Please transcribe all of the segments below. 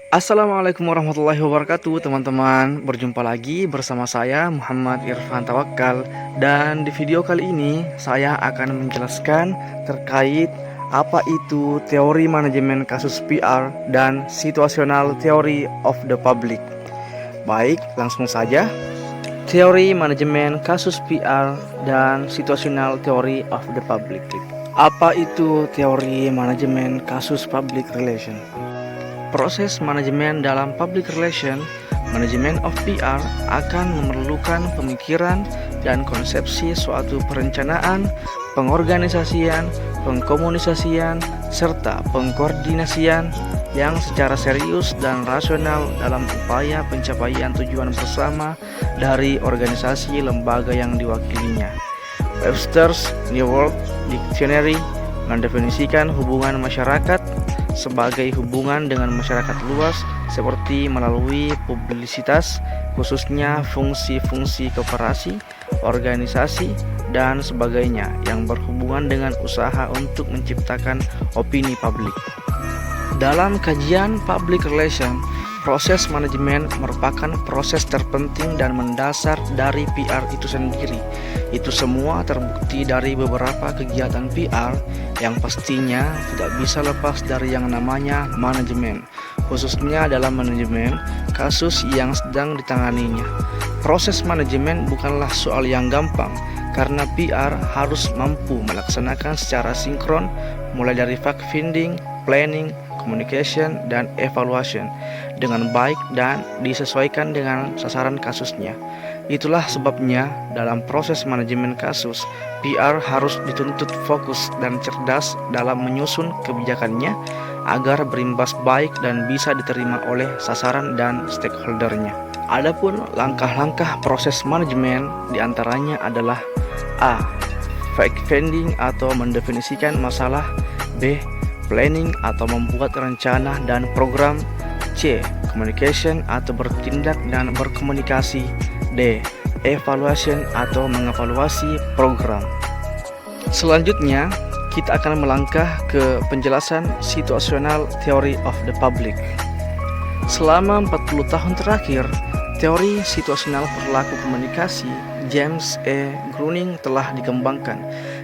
Assalamualaikum warahmatullahi wabarakatuh teman-teman. Berjumpa lagi bersama saya Muhammad Irfan Tawakal. Dan di video kali ini saya akan menjelaskan terkait apa itu teori manajemen kasus PR dan situational theory of the public. Baik, langsung saja. Teori manajemen kasus PR dan situational theory of the public. Apa itu teori manajemen kasus public relation? Proses manajemen dalam public relation, manajemen of PR akan memerlukan pemikiran dan konsepsi suatu perencanaan, pengorganisasian, pengkomunikasian, serta pengkoordinasian yang secara serius dan rasional dalam upaya pencapaian tujuan bersama dari organisasi lembaga yang diwakilinya. Webster's New World Dictionary mendefinisikan hubungan masyarakat sebagai hubungan dengan masyarakat luas seperti melalui publisitas, khususnya fungsi-fungsi koperasi, organisasi, dan sebagainya yang berhubungan dengan usaha untuk menciptakan opini publik. Dalam kajian public relation, proses manajemen merupakan proses terpenting dan mendasar dari PR itu sendiri. Itu semua terbukti dari beberapa kegiatan PR yang pastinya tidak bisa lepas dari yang namanya manajemen, khususnya dalam manajemen kasus yang sedang ditanganinya. Proses manajemen bukanlah soal yang gampang, karena PR harus mampu melaksanakan secara sinkron mulai dari fact-finding, planning, communication, dan evaluation dengan baik dan disesuaikan dengan sasaran kasusnya. Itulah sebabnya dalam proses manajemen kasus, PR harus dituntut fokus dan cerdas dalam menyusun kebijakannya agar berimbas baik dan bisa diterima oleh sasaran dan stakeholdernya. Adapun langkah-langkah proses manajemen diantaranya adalah A. Fact-finding atau mendefinisikan masalah. B. Planning atau membuat rencana dan program. C. Communication atau bertindak dan berkomunikasi. D. Evaluation atau mengevaluasi program. Selanjutnya, kita akan melangkah ke penjelasan situational theory of the public. Selama 40 tahun terakhir, teori situasional perilaku komunikasi James E. Gruning telah dikembangkan,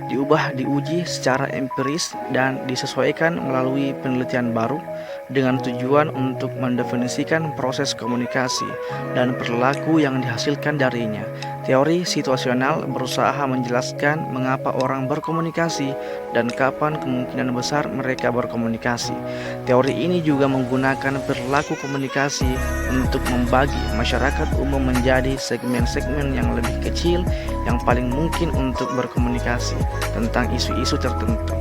diubah, diuji secara empiris, dan disesuaikan melalui penelitian baru dengan tujuan untuk mendefinisikan proses komunikasi dan perilaku yang dihasilkan darinya. Teori situasional berusaha menjelaskan mengapa orang berkomunikasi dan kapan kemungkinan besar mereka berkomunikasi. Teori ini juga menggunakan perilaku komunikasi untuk membagi masyarakat umum menjadi segmen-segmen yang lebih kecil yang paling mungkin untuk berkomunikasi tentang isu-isu tertentu.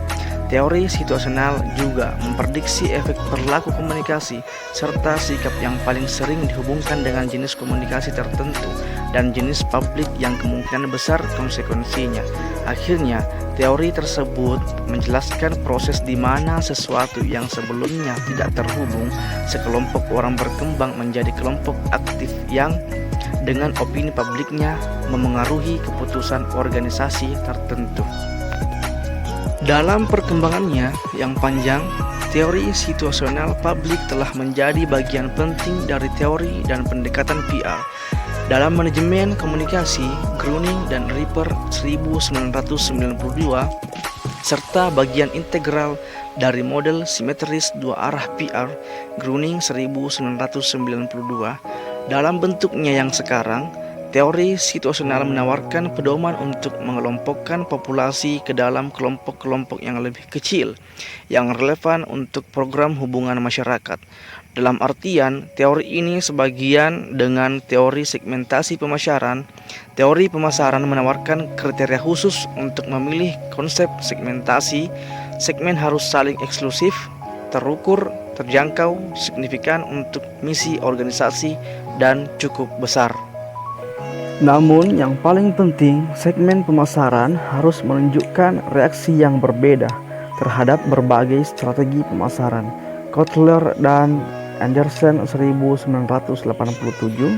Teori situasional juga memprediksi efek perilaku komunikasi serta sikap yang paling sering dihubungkan dengan jenis komunikasi tertentu dan jenis publik yang kemungkinan besar konsekuensinya. Akhirnya, teori tersebut menjelaskan proses di mana sesuatu yang sebelumnya tidak terhubung sekelompok orang berkembang menjadi kelompok aktif yang dengan opini publiknya memengaruhi keputusan organisasi tertentu. Dalam perkembangannya yang panjang, teori situasional publik telah menjadi bagian penting dari teori dan pendekatan PR. Dalam manajemen komunikasi, Gruning dan Ripper 1992 serta bagian integral dari model simetris dua arah PR, Gruning 1992, dalam bentuknya yang sekarang, teori situasional menawarkan pedoman untuk mengelompokkan populasi ke dalam kelompok-kelompok yang lebih kecil yang relevan untuk program hubungan masyarakat. Dalam artian, teori ini sebagian dengan teori segmentasi pemasaran. Teori pemasaran menawarkan kriteria khusus untuk memilih konsep segmentasi. Segmen harus saling eksklusif, terukur, terjangkau, signifikan untuk misi organisasi, dan cukup besar. Namun yang paling penting, segmen pemasaran harus menunjukkan reaksi yang berbeda terhadap berbagai strategi pemasaran. Kotler dan Anderson 1987, 124.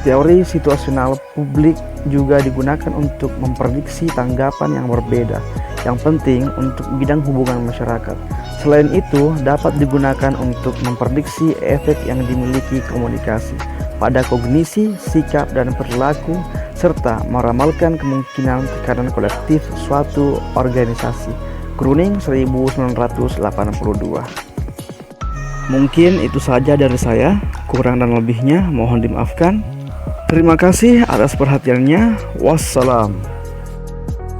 Teori situasional publik juga digunakan untuk memprediksi tanggapan yang berbeda yang penting untuk bidang hubungan masyarakat. Selain itu, dapat digunakan untuk memprediksi efek yang dimiliki komunikasi pada kognisi, sikap, dan perilaku, serta meramalkan kemungkinan tekanan kolektif suatu organisasi. Kruning 1982. Mungkin itu saja dari saya, kurang dan lebihnya mohon dimaafkan. Terima kasih atas perhatiannya. Wassalam.